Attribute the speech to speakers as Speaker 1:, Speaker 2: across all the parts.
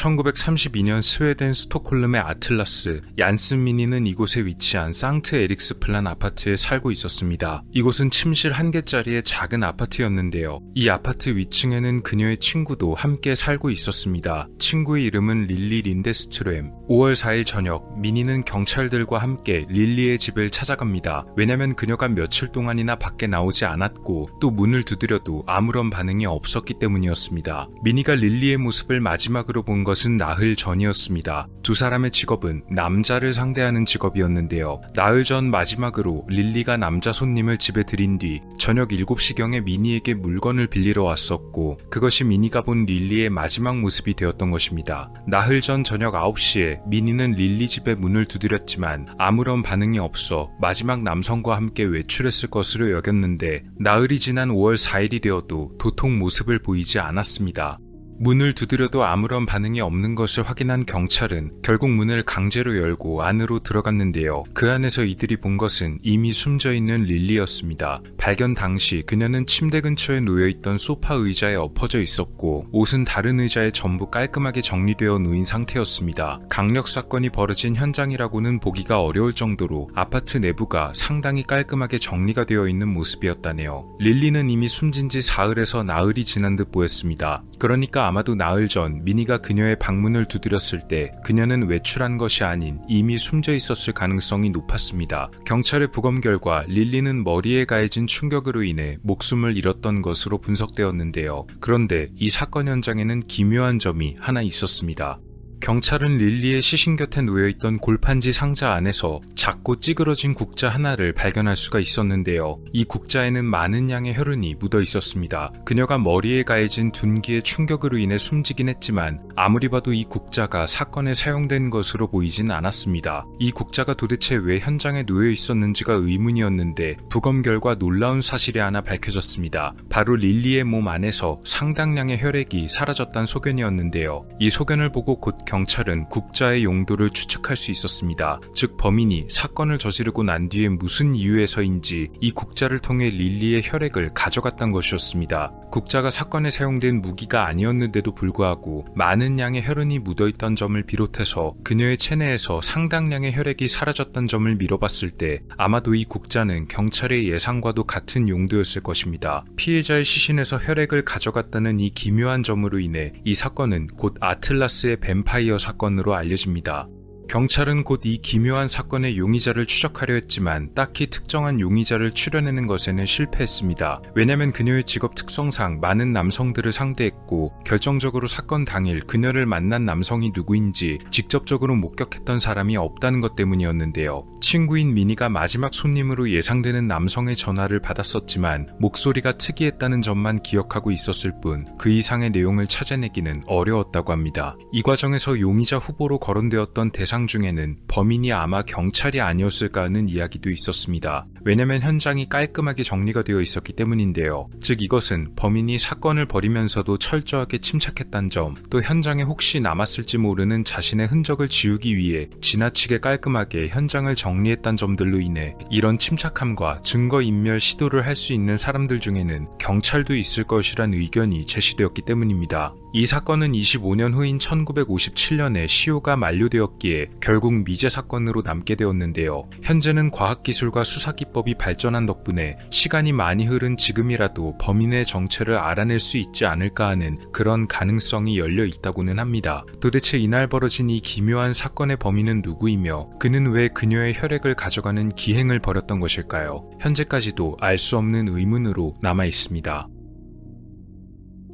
Speaker 1: 1932년 스웨덴 스톡홀름의 아틀라스, 얀슨 미니는 이곳에 위치한 상트 에릭스플란 아파트에 살고 있었습니다. 이곳은 침실 1개짜리의 작은 아파트였는데요. 이 아파트 위층에는 그녀의 친구도 함께 살고 있었습니다. 친구의 이름은 릴리 린데스트렘. 5월 4일 저녁, 미니는 경찰들과 함께 릴리의 집을 찾아갑니다. 왜냐면 그녀가 며칠 동안이나 밖에 나오지 않았고 또 문을 두드려도 아무런 반응이 없었기 때문이었습니다. 미니가 릴리의 모습을 마지막으로 본 것은 나흘 전이었습니다. 두 사람의 직업은 남자를 상대하는 직업이었는데요. 나흘 전 마지막으로 릴리가 남자 손님을 집에 들인 뒤 저녁 7시경에 미니에게 물건을 빌리러 왔었고 그것이 미니가 본 릴리의 마지막 모습이 되었던 것입니다. 나흘 전 저녁 9시에 미니는 릴리 집의 문을 두드렸지만 아무런 반응이 없어 마지막 남성과 함께 외출했을 것으로 여겼는데 나흘이 지난 5월 4일이 되어도 도통 모습을 보이지 않았습니다. 문을 두드려도 아무런 반응이 없는 것을 확인한 경찰은 결국 문을 강제로 열고 안으로 들어갔는데요. 그 안에서 이들이 본 것은 이미 숨져있는 릴리였습니다. 발견 당시 그녀는 침대 근처에 놓여있던 소파 의자에 엎어져 있었고 옷은 다른 의자에 전부 깔끔하게 정리되어 놓인 상태였습니다. 강력 사건이 벌어진 현장이라고는 보기가 어려울 정도로 아파트 내부가 상당히 깔끔하게 정리가 되어 있는 모습이었다네요. 릴리는 이미 숨진 지 사흘에서 나흘이 지난 듯 보였습니다. 그러니까 아마도 나흘 전 미니가 그녀의 방문을 두드렸을 때 그녀는 외출한 것이 아닌 이미 숨져 있었을 가능성이 높았습니다. 경찰의 부검 결과 릴리는 머리에 가해진 충격으로 인해 목숨을 잃었던 것으로 분석되었는데요. 그런데 이 사건 현장에는 기묘한 점이 하나 있었습니다. 경찰은 릴리의 시신 곁에 놓여있던 골판지 상자 안에서 작고 찌그러진 국자 하나를 발견할 수가 있었는데요. 이 국자에는 많은 양의 혈흔이 묻어 있었습니다. 그녀가 머리에 가해진 둔기의 충격으로 인해 숨지긴 했지만 아무리 봐도 이 국자가 사건에 사용된 것으로 보이진 않았습니다. 이 국자가 도대체 왜 현장에 놓여 있었는지가 의문이었는데 부검 결과 놀라운 사실이 하나 밝혀졌습니다. 바로 릴리의 몸 안에서 상당량의 혈액이 사라졌다는 소견이었는데요. 이 소견을 보고 곧 경찰은 국자의 용도를 추측할 수 있었습니다. 즉 범인이 사건을 저지르고 난 뒤에 무슨 이유에서인지 이 국자를 통해 릴리의 혈액을 가져갔던 것이었습니다. 국자가 사건에 사용된 무기가 아니었는데도 불구하고 많은 양의 혈흔이 묻어있던 점을 비롯해서 그녀의 체내에서 상당량의 혈액이 사라졌던 점을 미뤄봤을 때 아마도 이 국자는 경찰의 예상과도 같은 용도였을 것입니다. 피해자의 시신에서 혈액을 가져갔다는 이 기묘한 점으로 인해 이 사건은 곧 아틀라스의 뱀파이어 사건으로 알려집니다. 경찰은 곧 이 기묘한 사건의 용의자를 추적하려 했지만 딱히 특정한 용의자를 추려내는 것에는 실패했습니다. 왜냐면 그녀의 직업 특성상 많은 남성들을 상대했고 결정적으로 사건 당일 그녀를 만난 남성이 누구인지 직접적으로 목격했던 사람이 없다는 것 때문이었는데요. 친구인 미니가 마지막 손님으로 예상되는 남성의 전화를 받았었지만 목소리가 특이했다는 점만 기억하고 있었을 뿐 그 이상의 내용을 찾아내기는 어려웠다고 합니다. 이 과정에서 용의자 후보로 거론되었던 대상 중에는 범인이 아마 경찰이 아니었을까 하는 이야기도 있었습니다. 왜냐면 현장이 깔끔하게 정리가 되어 있었기 때문인데요. 즉 이것은 범인이 사건을 벌이면서도 철저하게 침착했다는 점, 또 현장에 혹시 남았을지 모르는 자신의 흔적을 지우기 위해 지나치게 깔끔하게 현장을 정리했다는 점들로 인해 이런 침착함과 증거인멸 시도를 할 수 있는 사람들 중에는 경찰도 있을 것이란 의견이 제시되었기 때문입니다. 이 사건은 25년 후인 1957년에 시효가 만료되었기에 결국 미제 사건으로 남게 되었는데요. 현재는 과학기술과 수사기법이 발전한 덕분에 시간이 많이 흐른 지금이라도 범인의 정체를 알아낼 수 있지 않을까 하는 그런 가능성이 열려 있다고는 합니다. 도대체 이날 벌어진 이 기묘한 사건의 범인은 누구이며 그는 왜 그녀의 혈액을 가져가는 기행을 벌였던 것일까요? 현재까지도 알 수 없는 의문으로 남아 있습니다.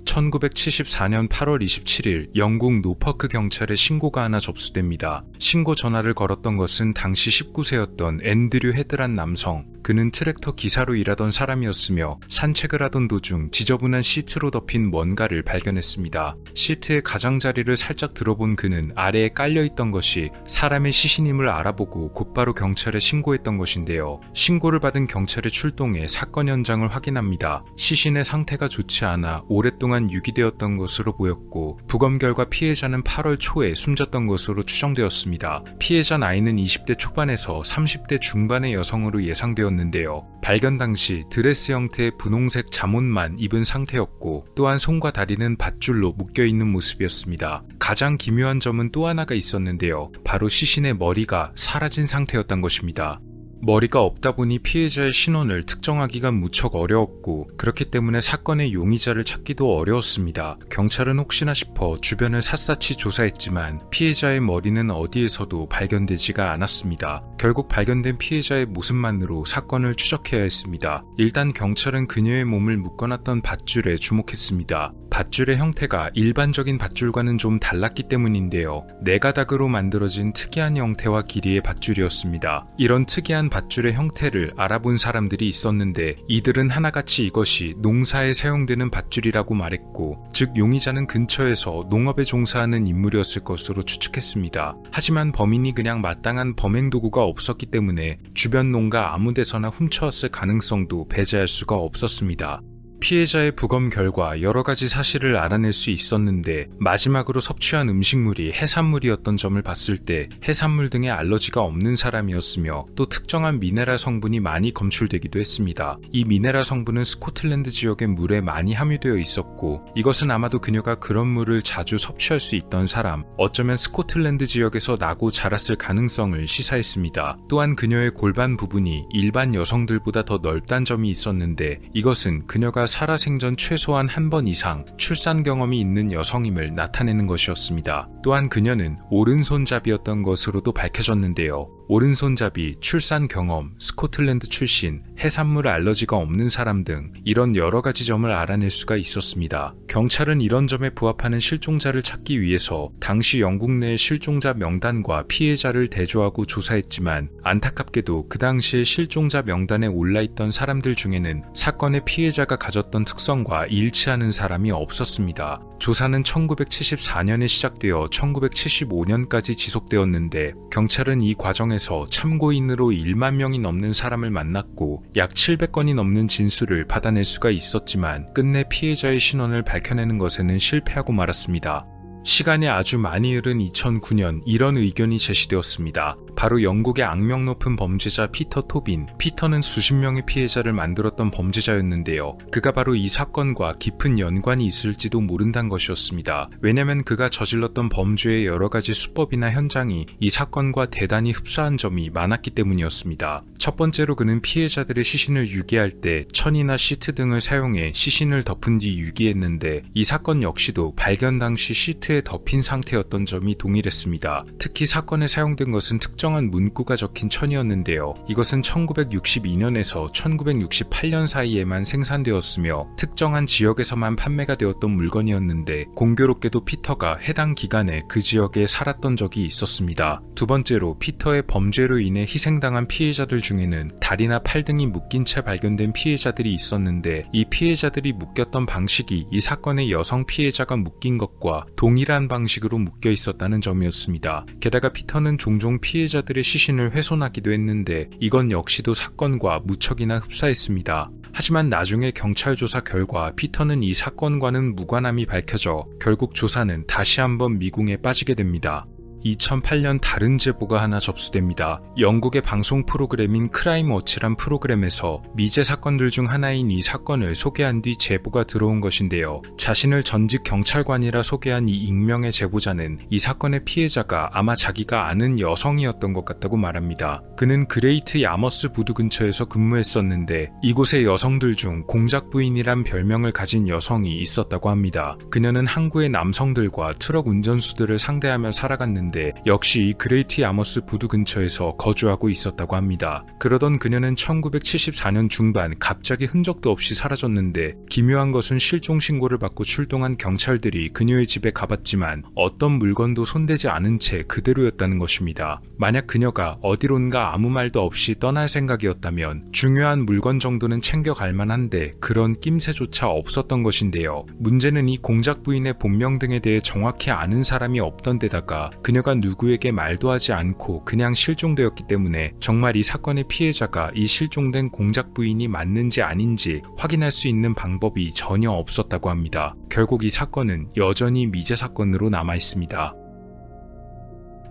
Speaker 1: 1974년 8월 27일 영국 노퍼크 경찰에 신고가 하나 접수됩니다. 신고 전화를 걸었던 것은 당시 19세였던 앤드류 헤드란 남성. 그는 트랙터 기사로 일하던 사람이었으며 산책을 하던 도중 지저분한 시트로 덮인 뭔가를 발견했습니다. 시트의 가장자리를 살짝 들어본 그는 아래에 깔려있던 것이 사람의 시신임을 알아보고 곧바로 경찰에 신고했던 것인데요. 신고를 받은 경찰이 출동해 사건 현장을 확인합니다. 시신의 상태가 좋지 않아 오랫동안 유기되었던 것으로 보였고 부검 결과 피해자는 8월 초에 숨졌던 것으로 추정되었습니다. 피해자 나이는 20대 초반에서 30대 중반의 여성으로 예상되었는데 있었는데요. 발견 당시 드레스 형태의 분홍색 잠옷만 입은 상태였고 또한 손과 다리는 밧줄로 묶여있는 모습이었습니다. 가장 기묘한 점은 또 하나가 있었는데요. 바로 시신의 머리가 사라진 상태였던 것입니다. 머리가 없다 보니 피해자의 신원을 특정하기가 무척 어려웠고 그렇기 때문에 사건의 용의자를 찾기도 어려웠습니다. 경찰은 혹시나 싶어 주변을 샅샅이 조사했지만 피해자의 머리는 어디에서도 발견되지가 않았습니다. 결국 발견된 피해자의 모습만으로 사건을 추적해야 했습니다. 일단 경찰은 그녀의 몸을 묶어놨던 밧줄에 주목했습니다. 밧줄의 형태가 일반적인 밧줄과는 좀 달랐기 때문인데요. 4가닥으로 만들어진 특이한 형태와 길이의 밧줄이었습니다. 이런 특이한 밧줄의 형태를 알아본 사람들이 있었는데 이들은 하나같이 이것이 농사에 사용되는 밧줄이라고 말했고, 즉 용의자는 근처에서 농업에 종사하는 인물이었을 것으로 추측했습니다. 하지만 범인이 그냥 마땅한 범행 도구가 없었기 때문에 주변 농가 아무 데서나 훔쳐왔을 가능성도 배제할 수가 없었습니다. 피해자의 부검 결과 여러 가지 사실을 알아낼 수 있었는데 마지막으로 섭취한 음식물이 해산물이었던 점을 봤을 때 해산물 등의 알러지가 없는 사람이었으며 또 특정한 미네랄 성분이 많이 검출되기도 했습니다. 이 미네랄 성분은 스코틀랜드 지역의 물에 많이 함유되어 있었고 이것은 아마도 그녀가 그런 물을 자주 섭취할 수 있던 사람, 어쩌면 스코틀랜드 지역에서 나고 자랐을 가능성을 시사했습니다. 또한 그녀의 골반 부분이 일반 여성들보다 더 넓다는 점이 있었는데 이것은 그녀가 살아생전 최소한 한 번 이상 출산 경험이 있는 여성임을 나타내는 것이었습니다. 또한 그녀는 오른손잡이였던 것으로도 밝혀졌는데요. 오른손잡이, 출산 경험, 스코틀랜드 출신, 해산물 알러지가 없는 사람 등 이런 여러 가지 점을 알아낼 수가 있었습니다. 경찰은 이런 점에 부합하는 실종자를 찾기 위해서 당시 영국 내의 실종자 명단과 피해자를 대조하고 조사했지만 안타깝게도 그 당시의 실종자 명단에 올라있던 사람들 중에는 사건의 피해자가 가졌던 특성과 일치하는 사람이 없었습니다. 조사는 1974년에 시작되어 1975년까지 지속되었는데 경찰은 이 과정에서 참고인으로 1만 명이 넘는 사람을 만났고 약 700건이 넘는 진술을 받아낼 수가 있었지만 끝내 피해자의 신원을 밝혀내는 것에는 실패하고 말았습니다. 시간이 아주 많이 흐른 2009년 이런 의견이 제시되었습니다. 바로 영국의 악명 높은 범죄자 피터 토빈. 피터는 수십 명의 피해자를 만들었던 범죄자였는데요. 그가 바로 이 사건과 깊은 연관이 있을지도 모른다는 것이었습니다. 왜냐면 그가 저질렀던 범죄의 여러 가지 수법이나 현장이 이 사건과 대단히 흡사한 점이 많았기 때문이었습니다. 첫 번째로 그는 피해자들의 시신을 유기할 때 천이나 시트 등을 사용해 시신을 덮은 뒤 유기했는데 이 사건 역시도 발견 당시 시트에 덮인 상태였던 점이 동일했습니다. 특히 사건에 사용된 것은 특정한 문구가 적힌 천이었는데요. 이것은 1962년에서 1968년 사이에만 생산되었으며 특정한 지역에서만 판매가 되었던 물건이었는데 공교롭게도 피터가 해당 기간에 그 지역에 살았던 적이 있었습니다. 두 번째로 피터의 범죄로 인해 희생당한 피해자들 중에는 다리나 팔 등이 묶인 채 발견된 피해자들이 있었는데 이 피해자들이 묶였던 방식이 이 사건의 여성 피해자가 묶인 것과 동일한 방식으로 묶여 있었다는 점이었습니다. 게다가 피터는 종종 피해자들의 시신을 훼손하기도 했는데 이건 역시도 사건과 무척이나 흡사했습니다. 하지만 나중에 경찰 조사 결과 피터는 이 사건과는 무관함이 밝혀져 결국 조사는 다시 한번 미궁에 빠지게 됩니다. 2008년 다른 제보가 하나 접수됩니다. 영국의 방송 프로그램인 크라임 워치란 프로그램에서 미제 사건들 중 하나인 이 사건을 소개한 뒤 제보가 들어온 것인데요. 자신을 전직 경찰관이라 소개한 이 익명의 제보자는 이 사건의 피해자가 아마 자기가 아는 여성이었던 것 같다고 말합니다. 그는 그레이트 야머스 부두 근처에서 근무했었는데 이곳의 여성들 중 공작 부인이란 별명을 가진 여성이 있었다고 합니다. 그녀는 항구의 남성들과 트럭 운전수들을 상대하며 살아갔는데 역시 이 그레이트 야머스 부두 근처에서 거주하고 있었다고 합니다. 그러던 그녀는 1974년 중반 갑자기 흔적도 없이 사라졌는데 기묘한 것은 실종 신고를 받고 출동한 경찰들이 그녀의 집에 가봤지만 어떤 물건도 손대지 않은 채 그대로였다는 것입니다. 만약 그녀가 어디론가 아무 말도 없이 떠날 생각이었다면 중요한 물건 정도는 챙겨갈 만한데 그런 낌새조차 없었던 것인데요. 문제는 이 공작 부인의 본명 등에 대해 정확히 아는 사람이 없던 데다가 그녀가 누구에게 말도 하지 않고 그냥 실종되었기 때문에 정말 이 사건의 피해자가 이 실종된 공작 부인이 맞는지 아닌지 확인할 수 있는 방법이 전혀 없었다고 합니다. 결국 이 사건은 여전히 미제 사건으로 남아 있습니다.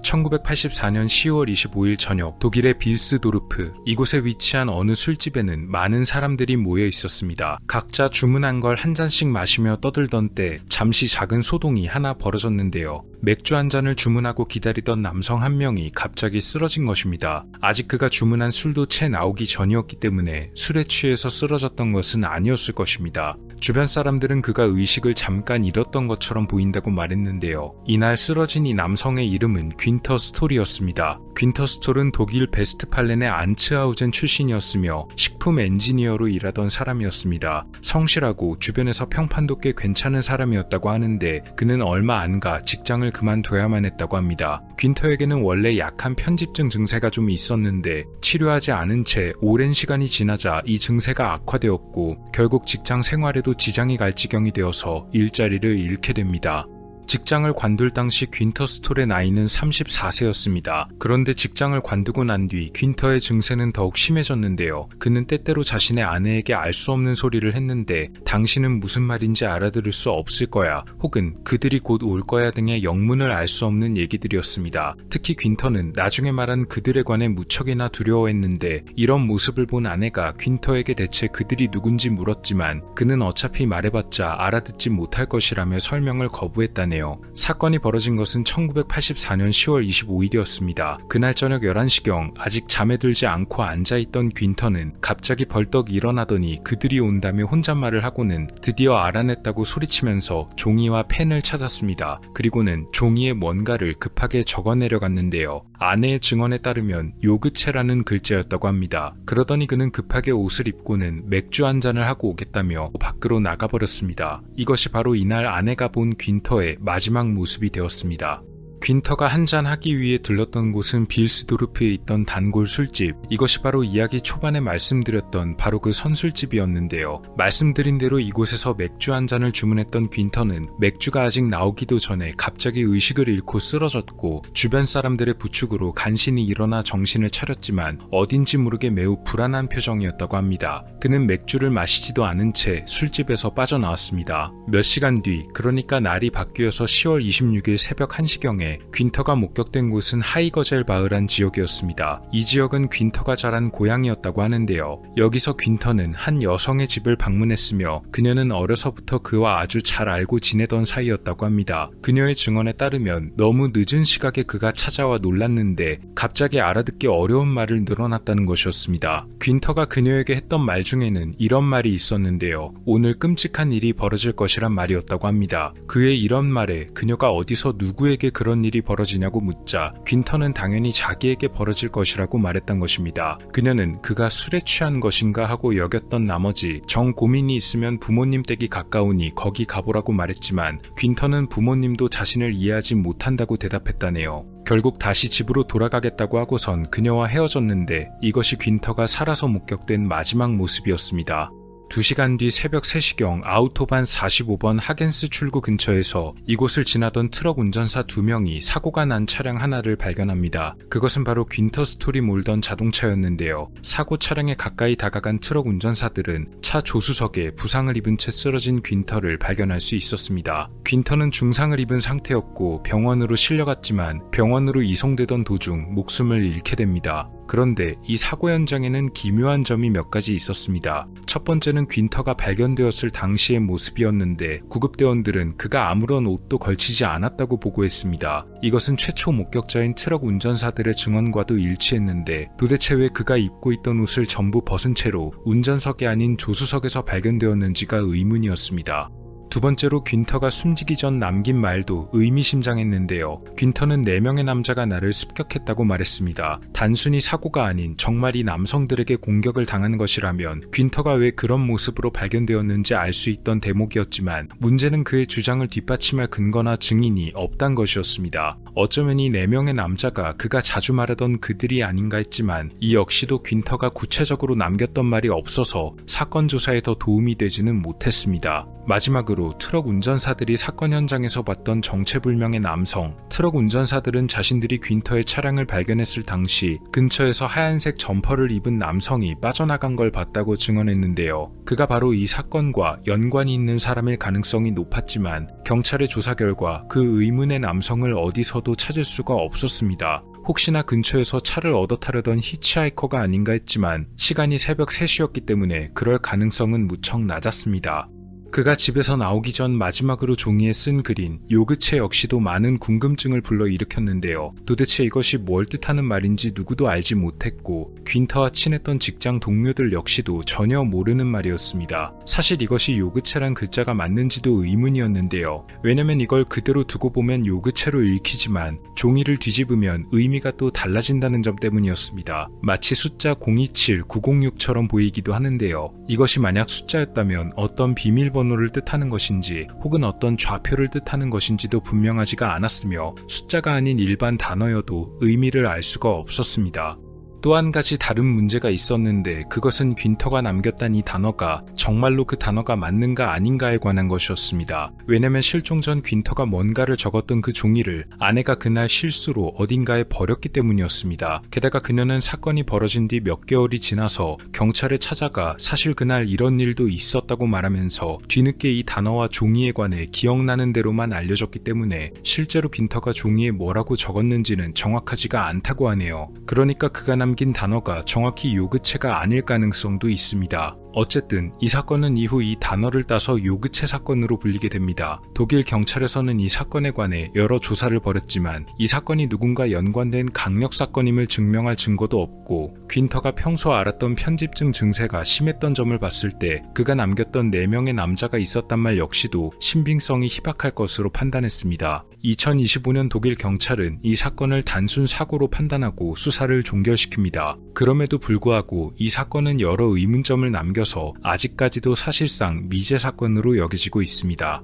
Speaker 1: 1984년 10월 25일 저녁 독일의 빌스도르프 이곳에 위치한 어느 술집에는 많은 사람들이 모여 있었습니다. 각자 주문한 걸 한 잔씩 마시며 떠들던 때 잠시 작은 소동이 하나 벌어졌는데요. 맥주 한 잔을 주문하고 기다리던 남성 한 명이 갑자기 쓰러진 것입니다. 아직 그가 주문한 술도 채 나오기 전이었기 때문에 술에 취해서 쓰러졌던 것은 아니었을 것입니다. 주변 사람들은 그가 의식을 잠깐 잃었던 것처럼 보인다고 말했는데요. 이날 쓰러진 이 남성의 이름은 귄터 스톨이었습니다. 귄터 스톨은 독일 베스트팔렌의 안츠하우젠 출신이었으며 식품 엔지니어로 일하던 사람이었습니다. 성실하고 주변에서 평판도 꽤 괜찮은 사람이었다고 하는데 그는 얼마 안 가 직장을 그만둬야만 했다고 합니다. 귄터에게는 원래 약한 편집증 증세가 좀 있었는데 치료하지 않은 채 오랜 시간이 지나자 이 증세가 악화되었고 결국 직장 생활에도 지장이 갈 지경이 되어서 일자리를 잃게 됩니다. 직장을 관둘 당시 귄터 스톨의 나이는 34세였습니다. 그런데 직장을 관두고 난 뒤 귄터의 증세는 더욱 심해졌는데요. 그는 때때로 자신의 아내에게 알 수 없는 소리를 했는데 당신은 무슨 말인지 알아들을 수 없을 거야 혹은 그들이 곧 올 거야 등의 영문을 알 수 없는 얘기들이었습니다. 특히 귄터는 나중에 말한 그들에 관해 무척이나 두려워했는데 이런 모습을 본 아내가 귄터에게 대체 그들이 누군지 물었지만 그는 어차피 말해봤자 알아듣지 못할 것이라며 설명을 거부했다네요. 사건이 벌어진 것은 1984년 10월 25일이었습니다. 그날 저녁 11시경 아직 잠에 들지 않고 앉아있던 귄터는 갑자기 벌떡 일어나더니 그들이 온다며 혼잣말을 하고는 드디어 알아냈다고 소리치면서 종이와 펜을 찾았습니다. 그리고는 종이에 뭔가를 급하게 적어내려갔는데요. 아내의 증언에 따르면 요그체라는 글자였다고 합니다. 그러더니 그는 급하게 옷을 입고는 맥주 한 잔을 하고 오겠다며 밖으로 나가버렸습니다. 이것이 바로 이날 아내가 본 귄터의 마지막 모습이 되었습니다. 귄터가 한잔하기 위해 들렀던 곳은 빌스도르프에 있던 단골 술집. 이것이 바로 이야기 초반에 말씀드렸던 바로 그 선술집이었는데요. 말씀드린 대로 이곳에서 맥주 한 잔을 주문했던 귄터는 맥주가 아직 나오기도 전에 갑자기 의식을 잃고 쓰러졌고 주변 사람들의 부축으로 간신히 일어나 정신을 차렸지만 어딘지 모르게 매우 불안한 표정이었다고 합니다. 그는 맥주를 마시지도 않은 채 술집에서 빠져나왔습니다. 몇 시간 뒤, 그러니까 날이 바뀌어서 10월 26일 새벽 1시경에 귄터가 목격된 곳은 하이거젤바흐란 지역이었습니다. 이 지역은 귄터가 자란 고향이었다고 하는데요. 여기서 귄터는 한 여성의 집을 방문했으며 그녀는 어려서부터 그와 아주 잘 알고 지내던 사이였다고 합니다. 그녀의 증언에 따르면 너무 늦은 시각에 그가 찾아와 놀랐는데 갑자기 알아듣기 어려운 말을 늘어놨다는 것이었습니다. 귄터가 그녀에게 했던 말 중에는 이런 말이 있었는데요. 오늘 끔찍한 일이 벌어질 것이란 말이었다고 합니다. 그의 이런 말에 그녀가 어디서 누구에게 그런 일이 벌어지냐고 묻자 귄터는 당연히 자기에게 벌어질 것이라고 말했던 것입니다. 그녀는 그가 술에 취한 것인가 하고 여겼던 나머지 정 고민이 있으면 부모님 댁이 가까우니 거기 가보라고 말했지만 귄터는 부모님도 자신을 이해하지 못한다고 대답했다네요. 결국 다시 집으로 돌아가겠다고 하고선 그녀와 헤어졌는데 이것이 귄터가 살아서 목격된 마지막 모습이었습니다. 2시간 뒤 새벽 3시경 아우토반 45번 하겐스 출구 근처에서 이곳을 지나던 트럭 운전사 2명이 사고가 난 차량 하나를 발견합니다. 그것은 바로 귄터 스톨이 몰던 자동차였는데요. 사고 차량에 가까이 다가간 트럭 운전사들은 차 조수석에 부상을 입은 채 쓰러진 귄터를 발견할 수 있었습니다. 귄터는 중상을 입은 상태였고 병원으로 실려갔지만 병원으로 이송되던 도중 목숨을 잃게 됩니다. 그런데 이 사고 현장에는 기묘한 점이 몇 가지 있었습니다. 첫 번째는 귄터가 발견되었을 당시의 모습이었는데 구급대원들은 그가 아무런 옷도 걸치지 않았다고 보고했습니다. 이것은 최초 목격자인 트럭 운전사들의 증언과도 일치했는데 도대체 왜 그가 입고 있던 옷을 전부 벗은 채로 운전석이 아닌 조수석에서 발견되었는지가 의문이었습니다. 두 번째로 귄터가 숨지기 전 남긴 말도 의미심장했는데요. 귄터는 4명의 남자가 나를 습격했다고 말했습니다. 단순히 사고가 아닌 정말 이 남성들에게 공격을 당한 것이라면 귄터가 왜 그런 모습으로 발견되었는지 알 수 있던 대목이었지만 문제는 그의 주장을 뒷받침할 근거나 증인이 없단 것이었습니다. 어쩌면 이 4명의 남자가 그가 자주 말하던 그들이 아닌가 했지만 이 역시도 귄터가 구체적으로 남겼던 말이 없어서 사건 조사에 더 도움이 되지는 못했습니다. 마지막으로 마지막으로 트럭 운전사들이 사건 현장에서 봤던 정체불명의 남성. 트럭 운전사들은 자신들이 귄터의 차량을 발견했을 당시 근처에서 하얀색 점퍼를 입은 남성이 빠져나간 걸 봤다고 증언했는데요. 그가 바로 이 사건과 연관이 있는 사람일 가능성이 높았지만 경찰의 조사 결과 그 의문의 남성을 어디서도 찾을 수가 없었습니다. 혹시나 근처에서 차를 얻어 타려던 히치하이커가 아닌가 했지만 시간이 새벽 3시였기 때문에 그럴 가능성은 무척 낮았습니다. 그가 집에서 나오기 전 마지막으로 종이에 쓴 글인 요그체 역시도 많은 궁금증을 불러일으켰는데요. 도대체 이것이 뭘 뜻하는 말인지 누구도 알지 못했고 귄터와 친했던 직장 동료들 역시도 전혀 모르는 말이었습니다. 사실 이것이 요그체란 글자가 맞는지도 의문이었는데요. 왜냐면 이걸 그대로 두고 보면 요그체로 읽히지만 종이를 뒤집으면 의미가 또 달라진다는 점 때문이었습니다. 마치 숫자 027, 906처럼 보이기도 하는데요. 이것이 만약 숫자였다면 어떤 비밀번호를 뜻하는 것인지 혹은 어떤 좌표를 뜻하는 것인지도 분명하지가 않았으며 숫자가 아닌 일반 단어여도 의미를 알 수가 없었습니다. 또 한 가지 다른 문제가 있었는데 그것은 귄터가 남겼던 이 단어가 정말로 그 단어가 맞는가 아닌가에 관한 것이었습니다. 왜냐면 실종 전 귄터가 뭔가를 적었던 그 종이를 아내가 그날 실수로 어딘가에 버렸기 때문이었습니다. 게다가 그녀는 사건이 벌어진 뒤 몇 개월이 지나서 경찰에 찾아가 사실 그날 이런 일도 있었다고 말하면서 뒤늦게 이 단어와 종이에 관해 기억나는 대로만 알려줬기 때문에 실제로 귄터가 종이에 뭐라고 적었는지는 정확하지가 않다고 하네요. 그러니까 그가 남긴 단어가 정확히 요그체가 아닐 가능성도 있습니다. 어쨌든 이 사건은 이후 이 단어를 따서 요그체 사건으로 불리게 됩니다. 독일 경찰에서는 이 사건에 관해 여러 조사를 벌였지만 이 사건이 누군가 연관된 강력 사건임을 증명할 증거도 없고 귄터가 평소 알았던 편집증 증세가 심했던 점을 봤을 때 그가 남겼던 4명의 남자가 있었단 말 역시도 신빙성이 희박할 것으로 판단했습니다. 2025년 독일 경찰은 이 사건을 단순 사고로 판단하고 수사를 종결시킵니다. 그럼에도 불구하고 이 사건은 여러 의문점을 남겨서 아직까지도 사실상 미제 사건으로 여겨지고 있습니다.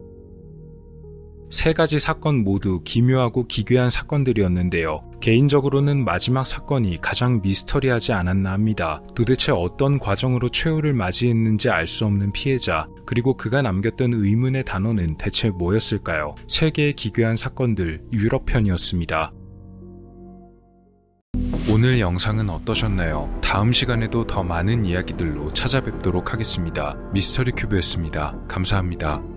Speaker 1: 3가지 사건 모두 기묘하고 기괴한 사건들이었는데요. 개인적으로는 마지막 사건이 가장 미스터리하지 않았나 합니다. 도대체 어떤 과정으로 최후를 맞이했는지 알 수 없는 피해자, 그리고 그가 남겼던 의문의 단어는 대체 뭐였을까요? 3개의 기괴한 사건들, 유럽 편이었습니다. 오늘 영상은 어떠셨나요? 다음 시간에도 더 많은 이야기들로 찾아뵙도록 하겠습니다. 미스터리 큐브였습니다. 감사합니다.